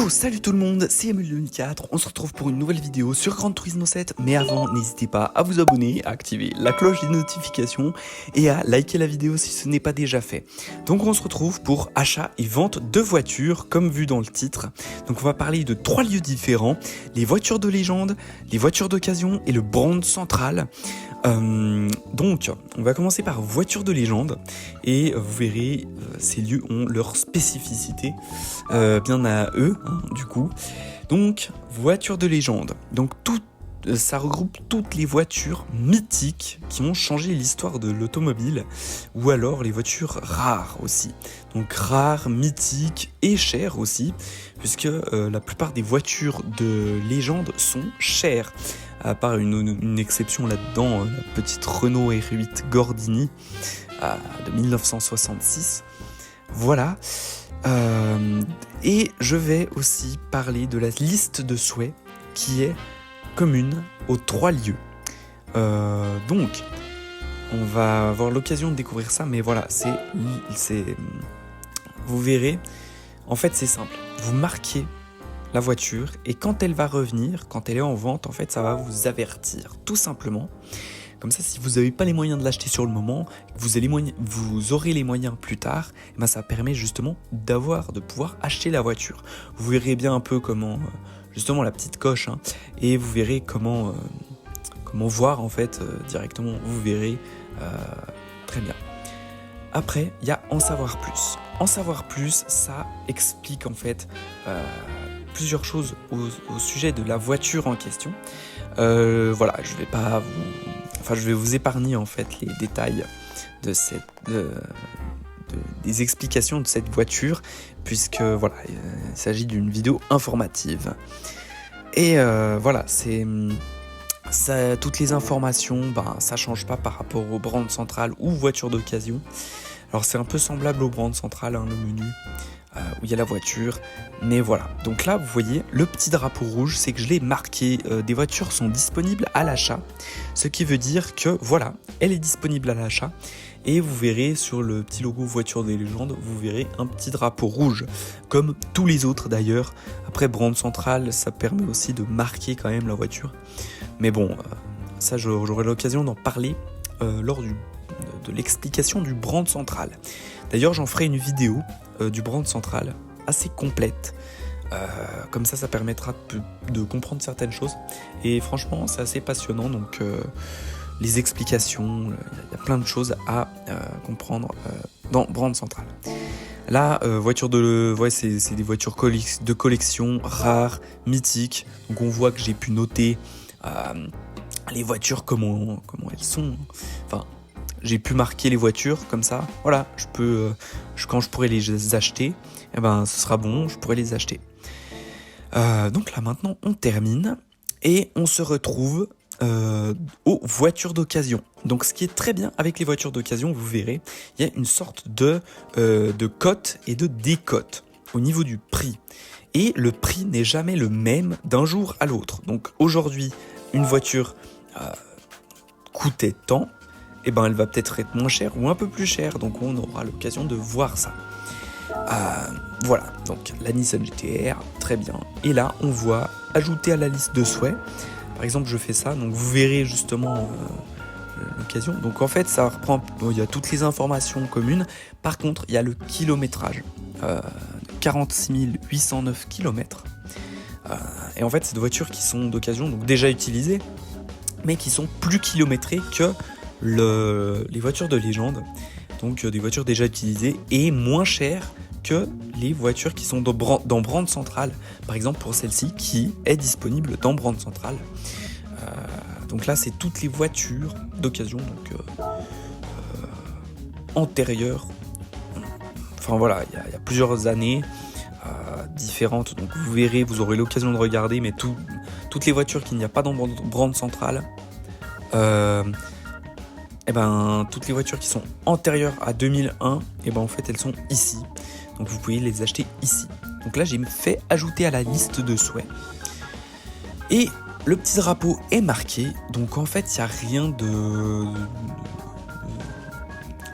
Yo, salut tout le monde, c'est Emile2004, on se retrouve pour une nouvelle vidéo sur Gran Turismo 7, mais avant, n'hésitez pas à vous abonner, à activer la cloche des notifications et à liker la vidéo si ce n'est pas déjà fait. Donc on se retrouve pour achat et vente de voitures, comme vu dans le titre. Donc on va parler de 3 lieux différents, les voitures de légende, les voitures d'occasion et le brand central. Donc, on va commencer par voitures de légende et vous verrez, ces lieux ont leur spécificité, bien à eux, hein, du coup. Donc, voitures de légende. Donc, ça regroupe toutes les voitures mythiques qui ont changé l'histoire de l'automobile, ou alors les voitures rares aussi. Donc, rares, mythiques et chères aussi, puisque la plupart des voitures de légende sont chères. À part une exception là-dedans, la petite Renault R8 Gordini de 1966. Voilà. Et je vais aussi parler de la liste de souhaits qui est commune aux 3 lieux. Donc, on va avoir l'occasion de découvrir ça, mais voilà, vous verrez, en fait c'est simple. Vous marquez la voiture et quand elle va revenir, quand elle est en vente, en fait ça va vous avertir tout simplement. Comme ça, si vous n'avez pas les moyens de l'acheter sur le moment, vous aurez les moyens plus tard, et ben ça permet justement de pouvoir acheter la voiture. Vous verrez bien un peu comment, justement la petite coche, hein, et vous verrez comment voir en fait directement, vous verrez très bien. Après, il y a en savoir plus. En savoir plus, ça explique en fait plusieurs choses au sujet de la voiture en question. Voilà, je vais vous épargner en fait les détails de des explications de cette voiture, puisque voilà, il s'agit d'une vidéo informative. Et voilà, ça, toutes les informations, ça change pas par rapport au brand central ou voiture d'occasion. Alors c'est un peu semblable au brand central, hein, le menu. Où il y a la voiture, mais voilà. Donc là, vous voyez, le petit drapeau rouge, c'est que je l'ai marqué, des voitures sont disponibles à l'achat, ce qui veut dire que, voilà, elle est disponible à l'achat, et vous verrez sur le petit logo voiture des légendes, vous verrez un petit drapeau rouge, comme tous les autres d'ailleurs. Après, brand central, ça permet aussi de marquer quand même la voiture, mais bon, ça j'aurai l'occasion d'en parler lors de l'explication du brand central. D'ailleurs, j'en ferai une vidéo du brand central assez complète. Comme ça permettra de comprendre certaines choses. Et franchement, c'est assez passionnant. Donc, les explications, il y a plein de choses à comprendre dans brand central. Là, c'est des voitures de collection rares, mythiques. Donc, on voit que j'ai pu noter les voitures, comment elles sont. Enfin, j'ai pu marquer les voitures comme ça. Voilà, quand je pourrai les acheter, ce sera bon, je pourrai les acheter. Donc là maintenant, on termine et on se retrouve aux voitures d'occasion. Donc ce qui est très bien avec les voitures d'occasion, vous verrez, il y a une sorte de cote et de décote au niveau du prix. Et le prix n'est jamais le même d'un jour à l'autre. Donc aujourd'hui, une voiture coûtait tant, et elle va peut-être être moins chère ou un peu plus chère, donc on aura l'occasion de voir ça. Voilà, donc la Nissan GT-R, très bien. Et là, on voit ajouter à la liste de souhaits. Par exemple, je fais ça, donc vous verrez justement l'occasion. Donc en fait, ça reprend, il y a toutes les informations communes. Par contre, il y a le kilométrage, 46 809 km. Et en fait, c'est des voitures qui sont d'occasion, donc déjà utilisées, mais qui sont plus kilométrées que les voitures de légende, donc des voitures déjà utilisées et moins chères que les voitures qui sont dans brand central, par exemple pour celle-ci qui est disponible dans brand central. Donc là, c'est toutes les voitures d'occasion, donc antérieures. Enfin voilà, il y a plusieurs années différentes, donc vous verrez, vous aurez l'occasion de regarder, mais toutes les voitures qu'il n'y a pas dans brand central, toutes les voitures qui sont antérieures à 2001, en fait elles sont ici. Donc vous pouvez les acheter ici. Donc là j'ai fait ajouter à la liste de souhaits. Et le petit drapeau est marqué. Donc en fait il n'y a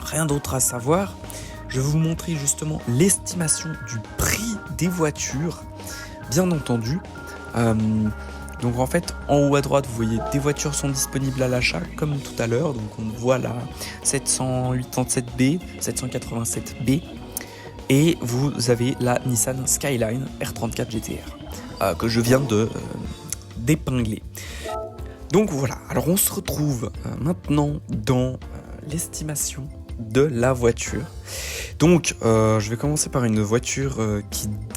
rien d'autre à savoir. Je vais vous montrer justement l'estimation du prix des voitures bien entendu. Euh, donc en fait, en haut à droite, vous voyez des voitures sont disponibles à l'achat, comme tout à l'heure. Donc on voit la 787B, 787B, et vous avez la Nissan Skyline R34 GTR, que je viens d'épingler. Donc voilà, alors on se retrouve maintenant dans l'estimation de la voiture. Donc je vais commencer par une voiture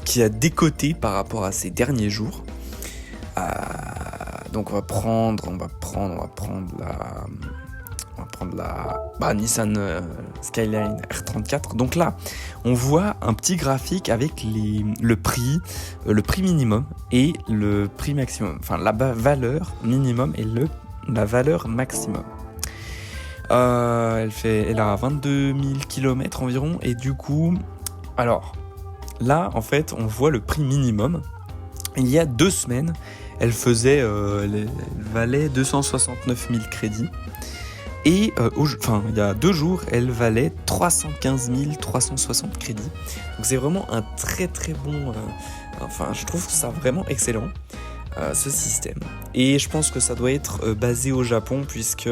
qui a décoté par rapport à ces derniers jours. Donc on va prendre la Nissan Skyline R34. Donc là, on voit un petit graphique avec le prix minimum et le prix maximum. Enfin, la valeur minimum et la valeur maximum. Elle a 22 000 km environ. Et du coup, alors là, en fait, on voit le prix minimum. Il y a 2 semaines, elle valait 269 000 crédits. Et il y a 2 jours, elle valait 315 360 crédits. Donc c'est vraiment un très très bon... je trouve ça vraiment excellent, ce système. Et je pense que ça doit être basé au Japon, puisque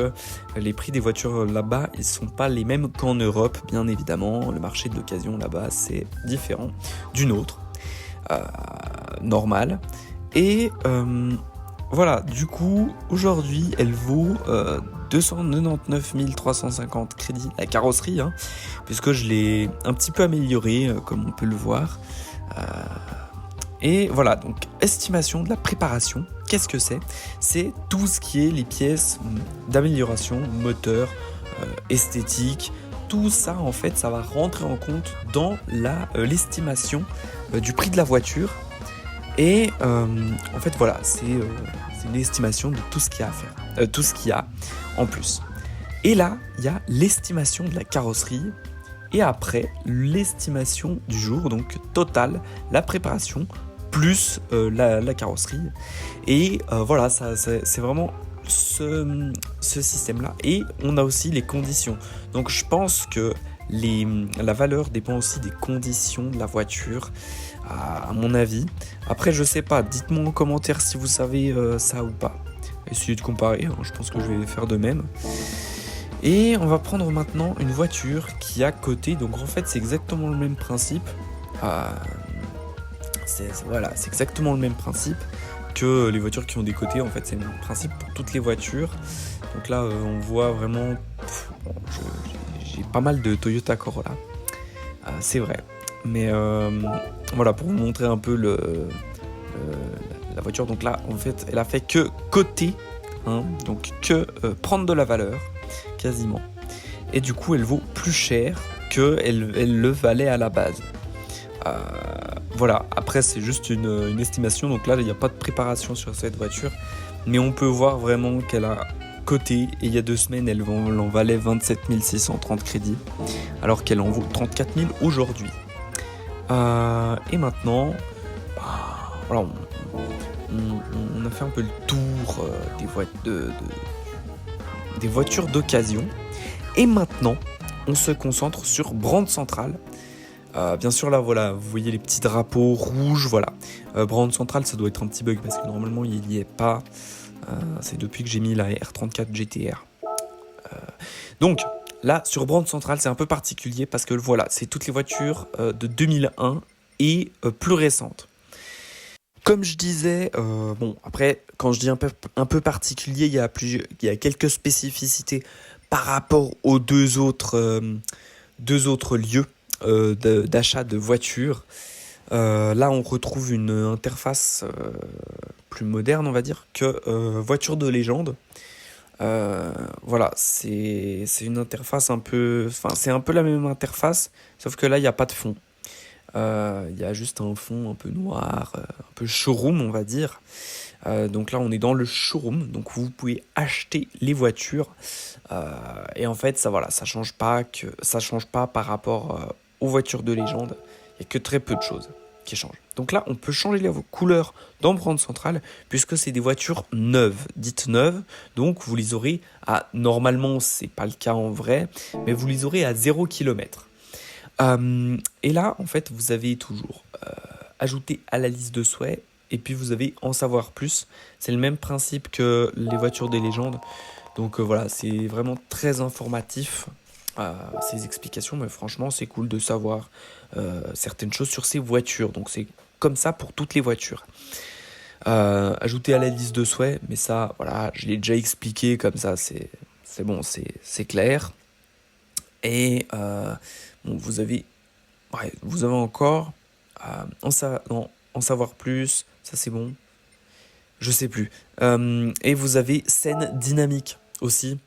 les prix des voitures là-bas, ils sont pas les mêmes qu'en Europe, bien évidemment. Le marché de l'occasion là-bas, c'est différent du nôtre. Normal. Et voilà, du coup, aujourd'hui, elle vaut 299 350 crédits, la carrosserie, puisque je l'ai un petit peu améliorée, comme on peut le voir. Et voilà, donc estimation de la préparation, qu'est-ce que c'est ? C'est tout ce qui est les pièces d'amélioration, moteur, esthétique. Tout ça, en fait, ça va rentrer en compte dans l'estimation du prix de la voiture. Et en fait, voilà, c'est une estimation de tout ce qu'il y a à faire, tout ce qu'il y a en plus. Et là, il y a l'estimation de la carrosserie. Et après, l'estimation du jour, donc total, la préparation, plus la carrosserie. Et voilà, c'est vraiment ce système-là. Et on a aussi les conditions. Donc je pense que la valeur dépend aussi des conditions de la voiture, à mon avis. Après, je sais pas, dites-moi en commentaire si vous savez ça ou pas. Essayez de comparer, je pense que je vais faire de même. Et on va prendre maintenant une voiture qui a coté. Donc en fait, c'est exactement le même principe. C'est exactement le même principe que les voitures qui ont des cotés. En fait, c'est le même principe pour toutes les voitures. Donc là, on voit vraiment... j'ai pas mal de Toyota Corolla. C'est vrai. Mais voilà, pour vous montrer un peu la voiture. Donc là, en fait, elle a fait que coter. Donc que prendre de la valeur, quasiment. Et du coup, elle vaut plus cher qu'elle le valait à la base. Voilà, après c'est juste une estimation, donc là il n'y a pas de préparation sur cette voiture, mais on peut voir vraiment qu'elle a coté, et il y a 2 semaines elle en valait 27 630 crédits, alors qu'elle en vaut 34 000 aujourd'hui. Et maintenant, voilà, on a fait un peu le tour des voitures d'occasion, et maintenant on se concentre sur Brand Central. Bien sûr là voilà, vous voyez les petits drapeaux rouges, voilà. Brand Central, ça doit être un petit bug parce que normalement il n'y est pas. C'est depuis que j'ai mis la R34 GTR. Donc là sur Brand Central, c'est un peu particulier parce que voilà, c'est toutes les voitures de 2001 et plus récentes. Comme je disais, bon après quand je dis un peu particulier, il y a quelques spécificités par rapport aux deux autres lieux d'achat de voitures. Là on retrouve une interface plus moderne, on va dire, que voiture de légende. Voilà, c'est une interface un peu... Enfin, c'est un peu la même interface, sauf que là, il n'y a pas de fond. Il y a juste un fond un peu noir, un peu showroom, on va dire. Donc là, on est dans le showroom, donc vous pouvez acheter les voitures. Et en fait, ça change pas par rapport aux voitures de légende. Il n'y a que très peu de choses qui changent. Donc là, on peut changer les couleurs dans Brand Central, puisque c'est des voitures neuves, dites neuves. Donc vous les aurez normalement, c'est pas le cas en vrai, mais vous les aurez à 0 km. Et là, en fait, vous avez toujours ajouté à la liste de souhaits et puis vous avez en savoir plus. C'est le même principe que les voitures des légendes. Donc voilà, c'est vraiment très informatif ces explications, mais franchement c'est cool de savoir certaines choses sur ces voitures. Donc c'est comme ça pour toutes les voitures. Ajouter à la liste de souhaits, mais ça voilà, je l'ai déjà expliqué, comme ça c'est bon, c'est clair. Et bon, vous avez encore en savoir plus, ça c'est bon, je sais plus. Et vous avez scène dynamique aussi.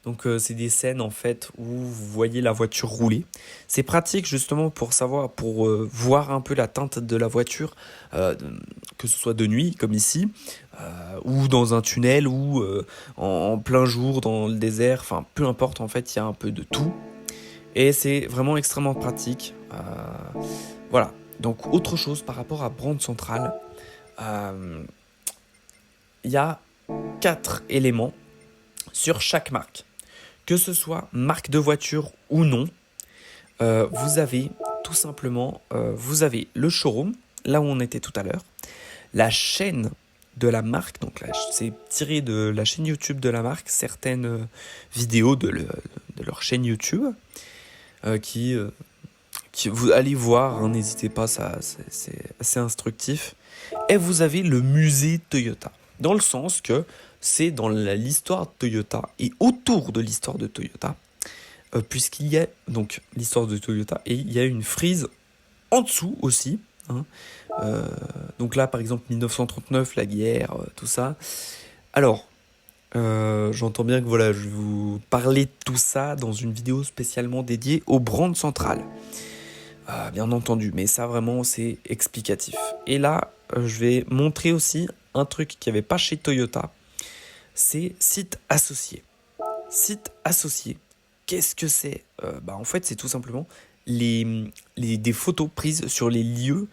Donc c'est des scènes en fait où vous voyez la voiture rouler. C'est pratique justement pour savoir, pour voir un peu la teinte de la voiture, que ce soit de nuit comme ici, ou dans un tunnel, ou en plein jour dans le désert. Enfin peu importe, en fait il y a un peu de tout. Et c'est vraiment extrêmement pratique. Voilà. Donc autre chose par rapport à Brandt Central, il y a 4 éléments sur chaque marque. Que ce soit marque de voiture ou non, vous avez tout simplement vous avez le showroom, là où on était tout à l'heure, la chaîne de la marque, donc là, c'est tiré de la chaîne YouTube de la marque, certaines vidéos de leur chaîne YouTube, qui vous allez voir, hein, n'hésitez pas, ça c'est assez instructif. Et vous avez le musée Toyota, dans le sens que c'est dans l'histoire de Toyota et autour de l'histoire de Toyota, puisqu'il y a donc l'histoire de Toyota et il y a une frise en dessous aussi, hein. Donc là par exemple 1939, la guerre, tout ça. Alors j'entends bien que voilà, je vais vous parler de tout ça dans une vidéo spécialement dédiée au Brandt Central, bien entendu, mais ça vraiment c'est explicatif. Et là je vais montrer aussi un truc qu'il n'y avait pas chez Toyota, c'est site associé. Site associé, qu'est-ce que c'est? En fait, c'est tout simplement des photos prises sur les lieux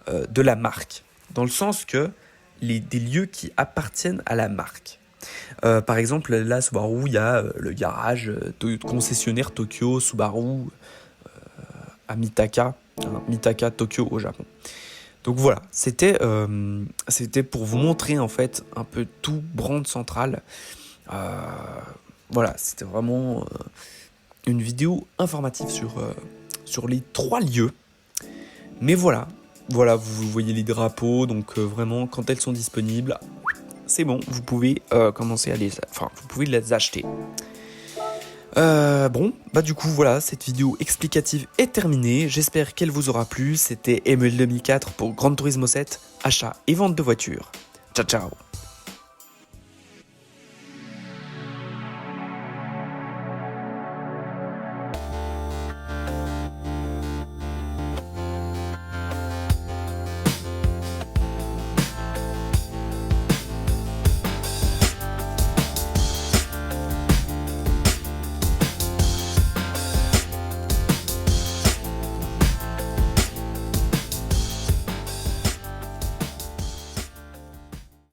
de la marque. Dans le sens que des lieux qui appartiennent à la marque. Par exemple, là, Subaru, il y a le garage concessionnaire Tokyo Subaru à Mitaka, hein, Mitaka Tokyo au Japon. Donc voilà, c'était pour vous montrer en fait un peu tout Brandt Central. Voilà, c'était vraiment une vidéo informative sur les 3 lieux. Mais voilà, vous voyez les drapeaux, donc vraiment quand elles sont disponibles, c'est bon, vous pouvez commencer à vous pouvez les acheter. Du coup voilà, cette vidéo explicative est terminée, j'espère qu'elle vous aura plu. C'était Emule 2004 pour Gran Turismo 7, achat et vente de voitures. Ciao ciao.